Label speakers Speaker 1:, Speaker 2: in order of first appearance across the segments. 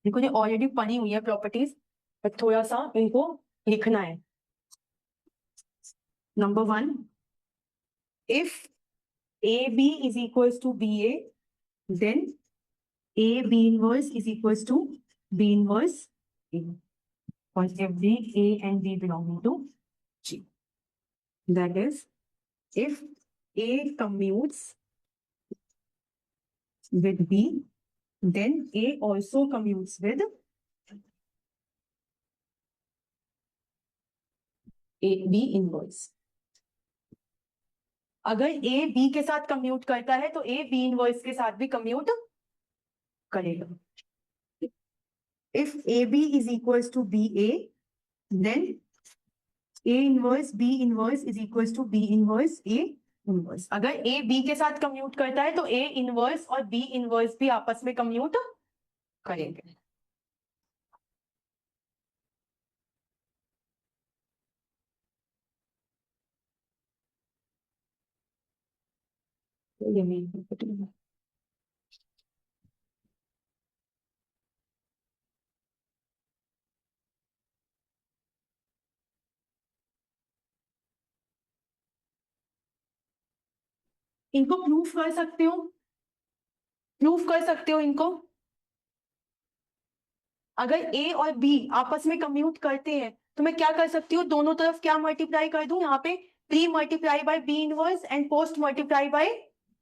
Speaker 1: देखो ये ऑलरेडी पढ़ी हुई है प्रॉपर्टीज, बट थोड़ा सा इनको लिखना है। Number 1, if A B is equals to B A, then A B inverse is equals to B inverse A, और every a and b belonging to G. That is, if A commutes with B, then A also commutes with A B inverse. अगर A B के साथ commute करता है तो A B inverse के साथ भी कम्यूट करेगा। If AB is equals to BA, then A inverse B inverse is equals to B inverse A inverse. अगर A B के साथ कम्यूट करता है तो A इनवर्स और B इनवर्स भी आपस में कम्यूट करेंगे। तो ये मेन प्रॉपर्टी है। इनको प्रूफ कर सकते हो, प्रूफ कर सकते हो इनको। अगर ए और बी आपस में कम्यूट करते हैं तो मैं क्या कर सकती हूँ, दोनों तरफ क्या मल्टीप्लाई कर दूं, यहाँ पे pre multiply by B inverse and post multiply by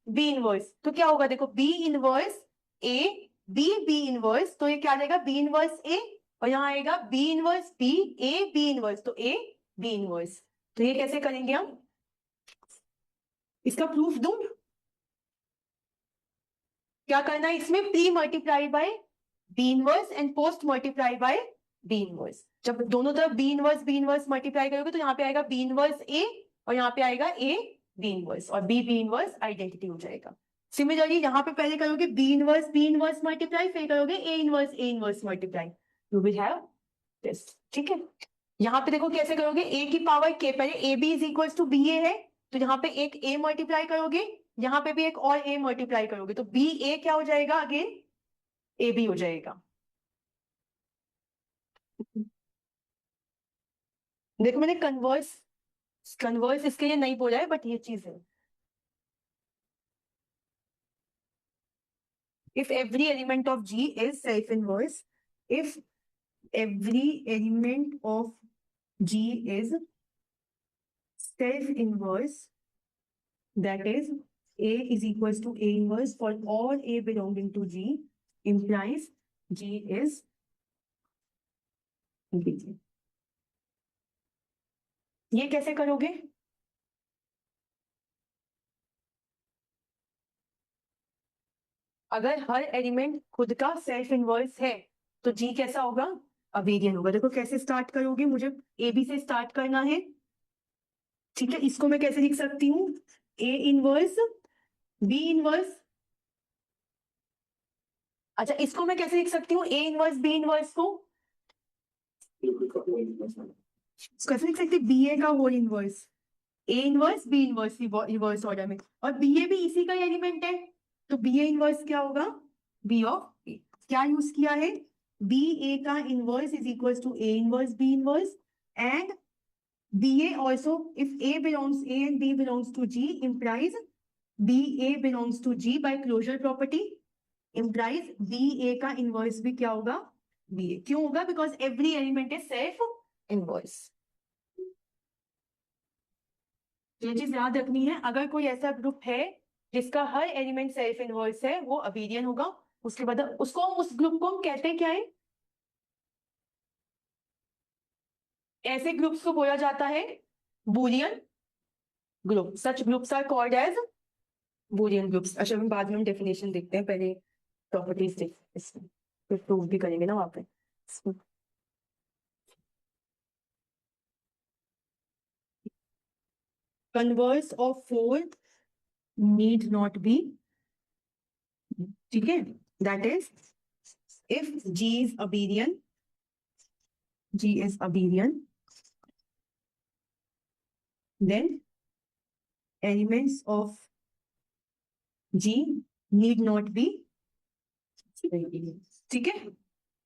Speaker 1: B inverse. तो क्या होगा, देखो B inverse A B inverse, तो ये क्या आएगा बी इनवर्स ए, और यहाँ आएगा B inverse B A B inverse, तो ए बी इनवर्स। तो ये कैसे करेंगे हम, इसका प्रूफ दूं। क्या करना है इसमें, pre multiply by B inverse and post multiply by B inverse. जब दोनों तरफ बी इनवर्स मल्टीप्लाई करोगे तो यहाँ पे आएगा बी इनवर्स ए और यहाँ पे आएगा ए बी इनवर्स, और बी इनवर्स आइडेंटिटी हो जाएगा। सिमिलरली यहाँ पे पहले करोगे बी इनवर्स मल्टीप्लाई, फिर करोगे A inverse multiply, you will have this. ठीक है, यहाँ पे देखो कैसे करोगे, ए की पावर के, पहले A B is equal to B A है, तो यहाँ पे एक ए मल्टीप्लाई करोगे, यहाँ पे भी एक और ए मल्टीप्लाई करोगे, तो बी ए क्या हो जाएगा, अगेन ए बी हो जाएगा। देखो मैंने कन्वर्स कन्वर्स इसके लिए नहीं बोला है, बट ये चीज है। If every element of G is self inverse, if every element of G is self inverse, that is A is equals to A inverse for all A belonging to G, implies G is B. ये कैसे करोगे, अगर हर element खुद का self inverse है तो G कैसा होगा, अबेरियन होगा। देखो कैसे स्टार्ट करोगे, मुझे ए बी से स्टार्ट करना है। ठीक है, इसको मैं कैसे लिख सकती हूँ, ए इनवर्स बी इनवर्स। अच्छा, इसको मैं कैसे लिख सकती हूँ, ए इनवर्स बी इनवर्स को कैसे लिख सकती, बी ए का whole inverse, A inverse B inverse reverse order में, और बी ए भी इसी का एलिमेंट है, तो बी ए इनवर्स क्या होगा, बी ऑफ ए। क्या यूज किया है, बी ए का inverse is equal to A inverse B inverse, and B A also, if A belongs A and B belongs to G, implies B A belongs to G by closure property, implies B A का inverse भी क्या होगा, B A. क्यों होगा, because every element is self inverse. ये चीज याद रखनी है, अगर कोई ऐसा ग्रुप है जिसका हर एलिमेंट सेल्फ इनवर्स है, वो अबेरियन होगा। उसके बाद उसको, उस ग्रुप को हम कहते हैं क्या है, ऐसे ग्रुप्स को बोला जाता है Boolean group. Such groups are called as Boolean groups. अच्छा, हम बाद में हम डेफिनेशन देखते हैं, पहले प्रॉपर्टीज देखते हैं, इसमें फिर प्रूव भी करेंगे ना वहां पे। Converse of four need not be, ठीक है, that is if G is abelian, G is abelian, then elements of G need not be, ठीक है।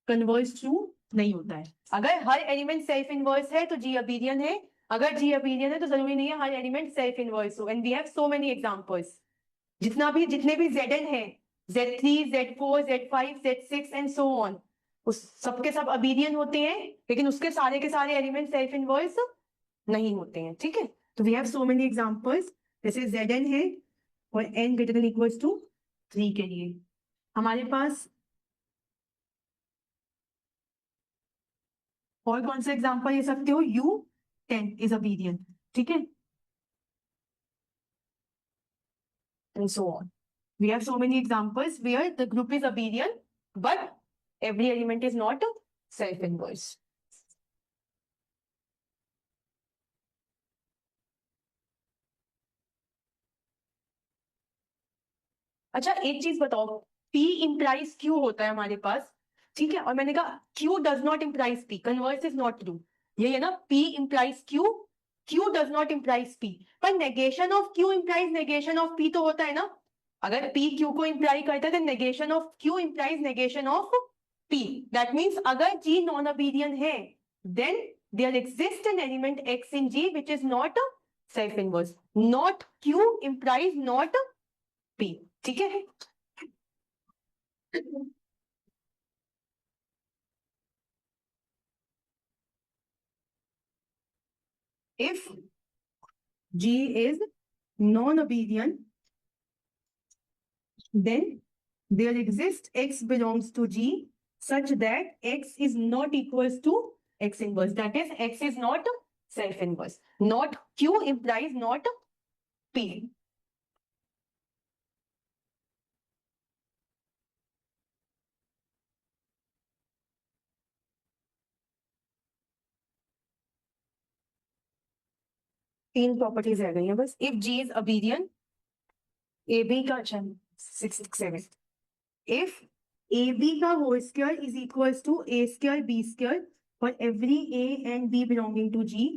Speaker 1: कन्वर्ज टू नहीं होता है। अगर हर एलिमेंट सेल्फ इनवर्स है तो जी अबेलियन है, अगर जी अबेलियन है तो जरूरी नहीं है हर एलिमेंट सेल्फ इनवर्स हो। And we have so many examples. जितने भी Zn है, Z3, Z4, Z5, Z6 and so on, उस सबके सब अबेलियन होते हैं, लेकिन उसके सारे के सारे एलिमेंट सेल्फ इनवर्स नहीं होते हैं। ठीक है, तो we have so many examples. जैसे Zn है और n greater than equals to 3 के लिए हमारे पास और कौन सा एग्जांपल ले सकते हो? U10 is abelian. ठीक है, and so on. We have so many examples where the group is abelian, but every element is not self-inverse. अच्छा, एक चीज बताओ, P implies Q होता है हमारे पास, ठीक है, और मैंने कहा Q does not implies P, converse is not true, यही है ना? P implies Q, Q does not implies P, पर negation of Q implies negation of P तो होता है ना? अगर P Q को imply करता है तो negation of Q implies negation of P. That means अगर G non-abelian है, then there exists an element X in G which is not self-inverse. Not Q implies not P. ठीक है? If G is non-abelian, then there exists X belongs to G such that X is not equals to X inverse. That is, X is not self-inverse. Not Q implies not P. तीन properties रह गई हैं बस। If G is abelian, AB का 6 7, if AB का whole square is equals to A square B square for every A and B belonging to G,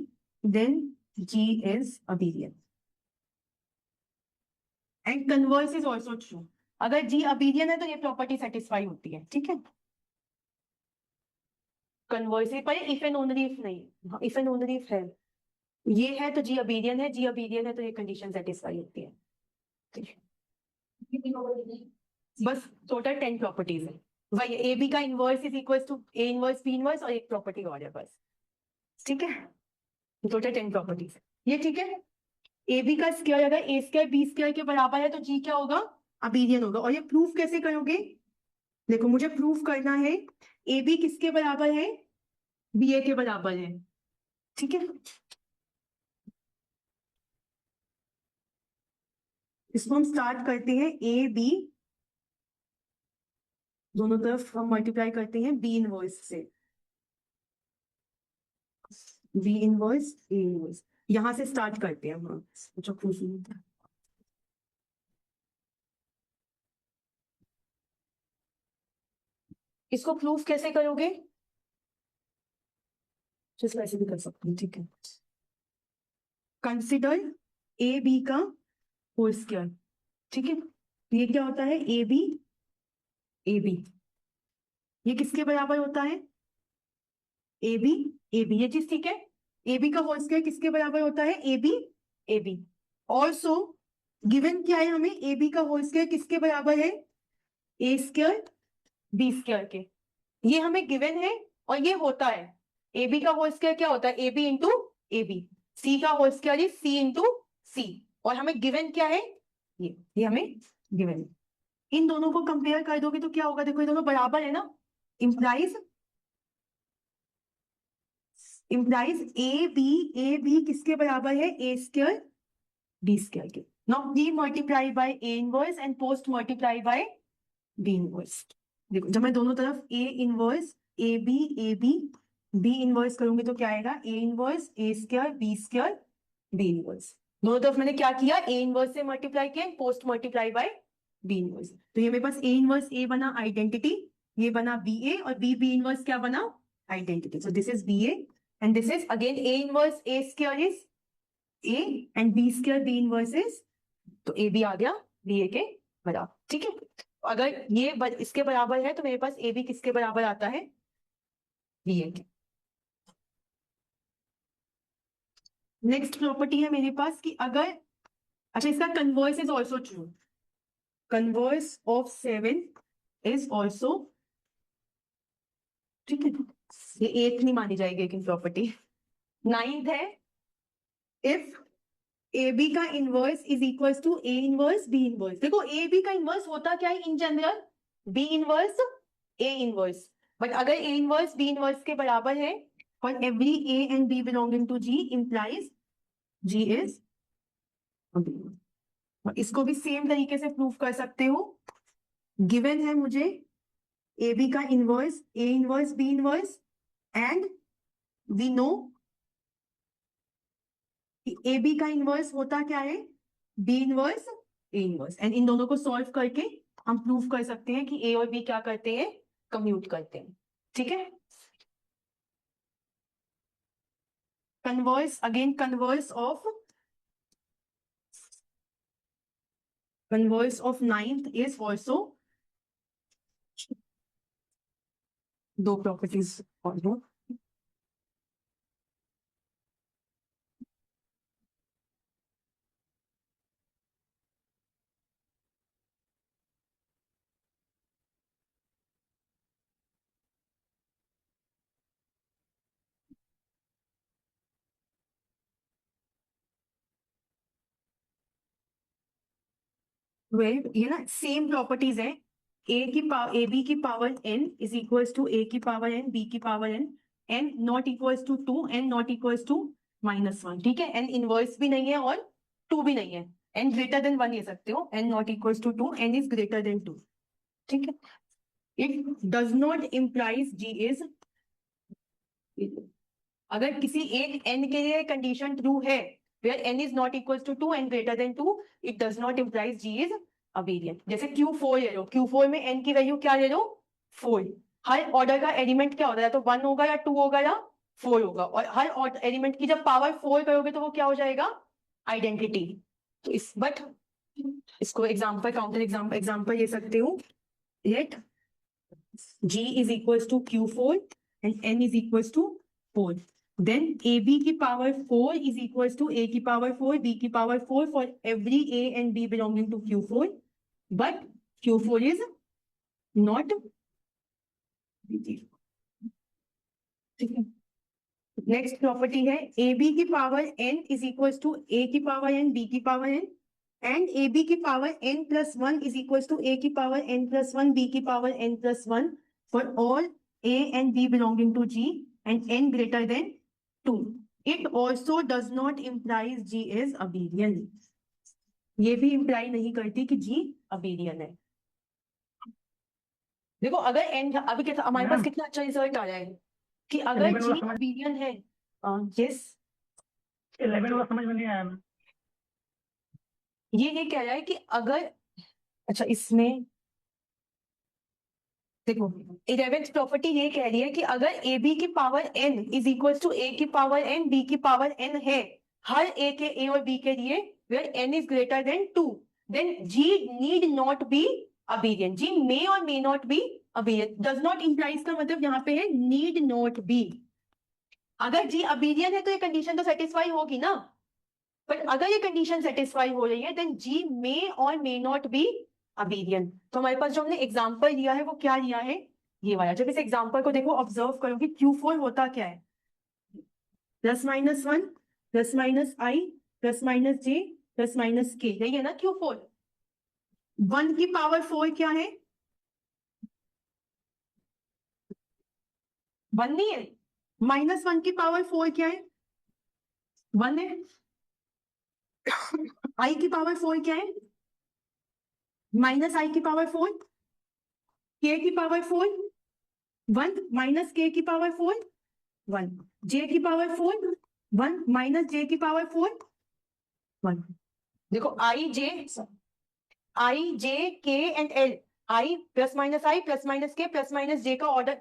Speaker 1: then G is abelian. And converse is also true. अगर G abelian है तो ये property satisfy होती है। ठीक है, converse पर if and only if नहीं, इफ एंड ओनली इफ है, ये है तो G abelian है, G abelian है तो ये कंडीशन सेटिस्फाई होती है। ठीक है, बस टोटल 10 प्रॉपर्टीज है। वही ए बी का inverse is equal to A inverse B inverse और एक प्रॉपर्टी और है बस। ठीक है, टोटल 10 प्रॉपर्टीज है ये। ठीक है, ए बी का स्क्वायर अगर ए स्क्वायर बी स्क्वायर के बराबर है तो जी क्या होगा? अबेलियन होगा। और ये प्रूफ कैसे करोगे? देखो, मुझे प्रूफ करना है ए बी किसके बराबर है? बी ए के बराबर है। ठीक है, इसको हम स्टार्ट करते हैं ए बी, दोनों तरफ हम मल्टीप्लाई करते हैं बी इनवर्स से, बी इनवर्स ए इनवर्स, यहां से स्टार्ट करते हैं हम। अच्छा, प्रूफ इसको प्रूफ कैसे करोगे? जिस वैसे भी कर सकते हैं। ठीक है, कंसिडर ए बी का होल स्क्वायर। ठीक है, ये क्या होता है? ए बी, ए बी ये किसके बराबर होता है? ए बी, ए बी, ये चीज ठीक है। ए बी का होल स्क्वायर किसके बराबर होता है? A B, A B. Also given क्या है हमें? ए बी का होल स्क्वायर किसके बराबर है? ए स्क्वायर बी स्क्वायर के, ये हमें गिवन है। और ये होता है ए बी का होल स्क्वायर क्या होता है? A B into A B, C का whole square is C into C, और हमें गिवन क्या है? ये हमें गिवन है। इन दोनों को कंपेयर कर दोगे तो क्या होगा? देखो, ये दोनों बराबर है ना, इंप्लाइज ए बी किसके बराबर है? ए स्क्वायर बी स्क्वायर के। Now B multiply by A inverse and post multiply by B inverse. देखो, जब मैं दोनों तरफ A inverse A B B inverse करूंगी तो क्या आएगा? A inverse A square B square B inverse. दोनों तरफ मैंने क्या किया? ए इनवर्स से मल्टीप्लाई किया, post multiply by B inverse. तो ये मेरे पास ए इनवर्स ए बना आइडेंटिटी, ये बना बी ए, और बी इनवर्स क्या बना? Identity. So this is B A and this is again A inverse A square is A and B square B inverse is, तो ए बी आ गया बी ए के बराबर। ठीक है, अगर ये इसके बराबर है तो मेरे पास ए बी किसके बराबर आता है? B8। नेक्स्ट प्रॉपर्टी है मेरे पास कि अगर, अच्छा इसका converse is also true, converse of 7 is also, ठीक है, ये 8 नहीं मानी जाएगी लेकिन प्रॉपर्टी। 9th है, इफ ए बी का inverse is equal to A inverse B inverse. देखो ए बी का इनवर्स होता क्या है in general, B inverse A inverse, but अगर ए इनवर्स बी इनवर्स के बराबर है for every A and B belonging to G implies G is, इसको भी सेम तरीके से प्रूव कर सकते हो। गिवन है मुझे ए बी का inverse A inverse B inverse, and we know A B का इनवर्स होता क्या है, B inverse A inverse, and इन दोनों को सॉल्व करके हम प्रूव कर सकते हैं कि ए और बी क्या करते हैं, कम्यूट करते हैं। ठीक है, converse again, converse of 9th is also, दो प्रॉपर्टीज और दो, ये ना सेम प्रॉपर्टीज है, ए बी की power n is equals to A की पावर n बी की power n, n not equals to 2, n not equals to -1, ठीक है, n इनवर्स भी नहीं है और 2 भी नहीं है, n ग्रेटर देन 1 ले सकते हो, n not equals to 2, n is greater than 2, ठीक है। It does not implies g is, अगर किसी एक n के लिए कंडीशन ट्रू है where n is not equals to 2 and greater than 2, it does not imply g is abelian। जैसे Q4 ले लो, Q4 में n की वैल्यू क्या ले लो, 4, हर ऑर्डर का एलिमेंट क्या होता है, तो 1 होगा या 2 होगा या 4 होगा, और हर एलिमेंट की जब पावर 4 करोगे तो वो क्या हो जाएगा, आइडेंटिटी। तो इस बट इसको एग्जाम्पल, काउंटर एग्जाम्पल ले सकते हो, late g is equals to Q4 and n is equals to 4, then ab की power 4 is equals to a की power 4 b की power 4 for every a and b belonging to Q4, but Q4 is not, next property है A B की power n is equals to A की power n B की power n, and A B की power n plus 1 is equals to A की power n plus 1 B की power n plus 1 for all a and b belonging to G and n greater than 2. It also does not imply G is abelian। ये भी imply नहीं करती कि G abelian है। देखो अगर n, अभी क्या हमारे पास कितना अच्छा रिजल्ट आ रहा है कि अगर G abelian है, यस
Speaker 2: 11 वाला समझ में नहीं आया।
Speaker 1: ये कह रहा है कि अगर, अच्छा इसमें देखो 11th प्रॉपर्टी ये कह रही है कि अगर ए बी की power n is equal to A की पावर n बी की पावर n है हर ए और बी के लिए, where n is greater than 2, then g need not be abelian. g may or may not be abelian, does not implies का मतलब यहाँ पे है नीड नॉट बी। अगर g अबेलियन है तो ये कंडीशन तो सेटिस्फाई होगी ना, बट अगर ये कंडीशन सेटिस्फाई हो रही है then g may or may not be abelian. तो हमारे पास जो हमने एग्जांपल लिया है वो क्या लिया है, ये वाला। जब इस एग्जांपल को देखो, ऑब्जर्व करोगे Q4 होता क्या है, +-1 +-i +-j +-k, यही है ना Q4। 1 की पावर 4 क्या है, 1 नहीं है, -1 की पावर 4 क्या है, 1 है, i की पावर 4 क्या है, -i की पावर 4, k की पावर 4 1 -k की पावर 4 1, j की पावर 4 1 -j की पावर 4 1। देखो i j k and l, i +-i +-k +-j का ऑर्डर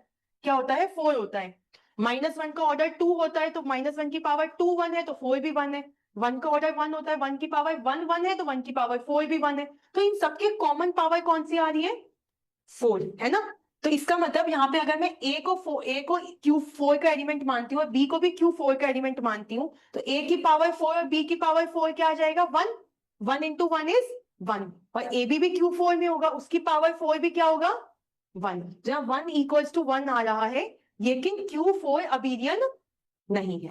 Speaker 1: क्या होता है, 4 होता है। -1 का ऑर्डर 2 होता है, तो -1 की पावर 2 1 है, तो 4 भी 1 है। 1 का ऑर्डर 1 होता है, 1 की पावर 1 1 है, तो 1 की पावर 4 भी 1 है। तो इन सबके कॉमन पावर कौन सी आ रही है, 4 है ना। तो इसका मतलब यहाँ पे अगर मैं a को Q4 का एलिमेंट मानती हूँ और b को भी Q4 का एलिमेंट मानती हूँ, तो a की पावर 4 और b की पावर 4 क्या आ जाएगा? 1. 1 into 1 is 1. और ab भी Q4 में होगा, उसकी पावर 4 भी क्या होगा? 1. जहाँ 1 equals to 1 आ रहा है, लेकिन Q4 अबेलियन नहीं है।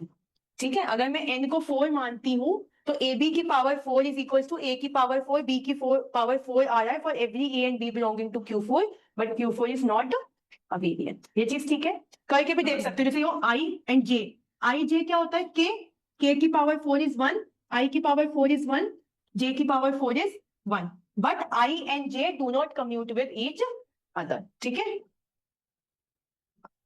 Speaker 1: ठीक है, अगर मैं n को 4 मानती हूँ तो ab की power 4 is equals to a की पावर 4, b की पावर 4 आ रहा है for every a and b belonging to Q4, but Q4 is not abelian. ये चीज ठीक है, करके भी देख सकते हो। जैसे यो i and j, i j क्या होता है? k की पावर 4 is 1, i की पावर 4 is 1, j की power 4 is 1, but i and j do not commute with each other. ठीक है,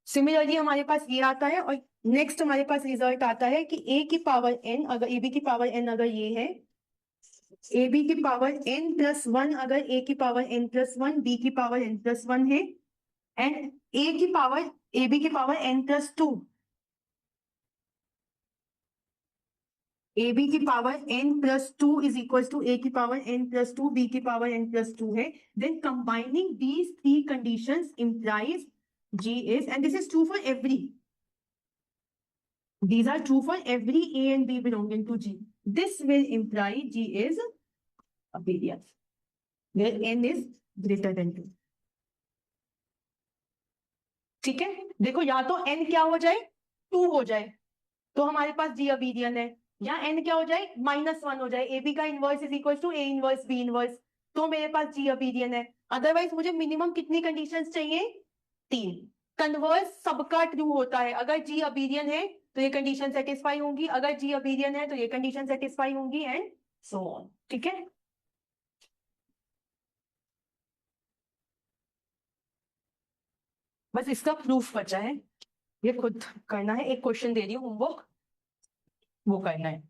Speaker 1: सिमिलरली हमारे पास ये आता है। और नेक्स्ट हमारे पास रिजल्ट आता है कि a की पावर n, अगर ab की पावर n अगर ये है, ab की पावर n प्लस 1 अगर a की पावर n प्लस 1, b की पावर n प्लस 1 है, एंड a की पावर ab की पावर n प्लस 2, ab की power n plus 2 is equal to a की पावर n प्लस 2, b की पावर n प्लस 2 है, then combining these three conditions implies G is, and this is true for every, these are true for every A and B belonging to G. This will imply G is abelian, where n is greater than 2. ठीक है, देखो या तो n क्या हो जाए? 2 हो जाए तो हमारे पास G abelian है, या n क्या हो जाए? -1 हो जाए, AB का inverse is equal to A inverse B inverse, तो मेरे पास G abelian है। अदरवाइज मुझे मिनिमम कितनी कंडीशंस चाहिए? 3। कन्वर्स सबका ट्रू होता है, अगर G abelian है तो ये कंडीशन सेटिस्फाई होंगी, अगर G abelian है तो ये कंडीशन सेटिस्फाई होंगी, एंड सो ऑन। ठीक है, बस इसका प्रूफ बचा है, ये खुद करना है। एक क्वेश्चन दे रही हूँ होमवर्क, वो करना है।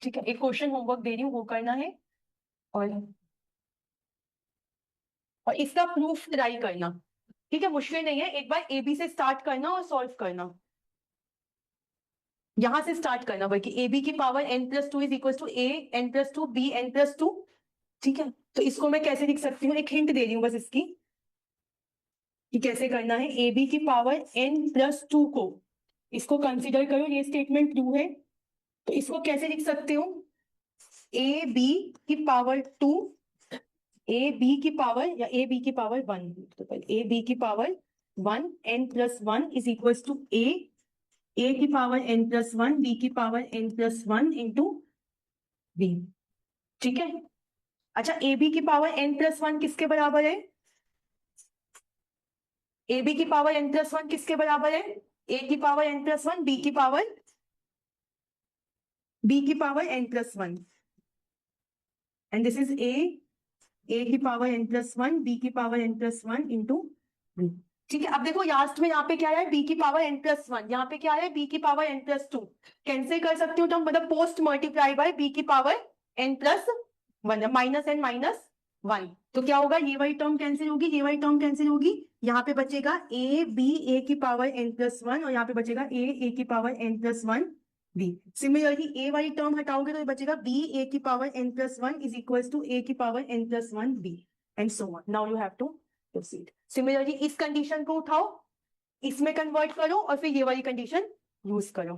Speaker 1: ठीक है, एक क्वेश्चन होमवर्क दे रही हूँ, वो करना है, और इसका प्रूफ ट्राई करना। ठीक है, मुश्किल नहीं है, एक बार ए बी से स्टार्ट करना और सॉल्व करना, यहां से स्टार्ट करना, बल्कि ए बी की power n plus 2 is equal to A n plus 2 B n plus 2। ठीक है, तो इसको मैं कैसे लिख सकती हूँ? एक हिंट दे रही हूँ बस इसकी, कि कैसे करना है। ए बी की पावर n प्लस 2 को, इसको कंसिडर करो, ये स्टेटमेंट ट्रू है, तो इसको कैसे लिख सकते हो? ए बी की पावर 2, ए बी की पावर, या ए बी की पावर 1, तो ए बी की power 1 n plus 1 is equal to A की पावर n प्लस 1, बी की power n plus 1 into B. ठीक है, अच्छा, ए बी की पावर n प्लस 1 किसके बराबर है? ए बी की पावर n प्लस 1 किसके बराबर है? ए की पावर n प्लस 1, बी की power n plus 1, and this is A की पावर n प्लस 1, बी की power n plus 1 into B. ठीक है, अब देखो लास्ट में यहाँ पे क्या है? बी की पावर n प्लस 1, यहाँ पे क्या है? बी की पावर n प्लस 2। कैंसिल कर सकती हूँ तो मतलब पोस्ट मल्टीप्लाई बाय बी की power n plus 1, minus n minus 1, तो क्या होगा? ये वाली टर्म कैंसिल होगी, ये वाली टर्म कैंसिल होगी, यहाँ पे बचेगा ए बी ए की पावर n प्लस 1, और यहाँ पे बचेगा ए की power n plus 1 B. Similarly A वाली टर्म हटाओगे तो ये बचेगा बी ए की power n plus 1 is equal to A की power n plus 1 B, and so on. Now you have to proceed. Similarly इस कंडीशन को उठाओ, इसमें कन्वर्ट करो, और फिर ये वाली कंडीशन यूज करो।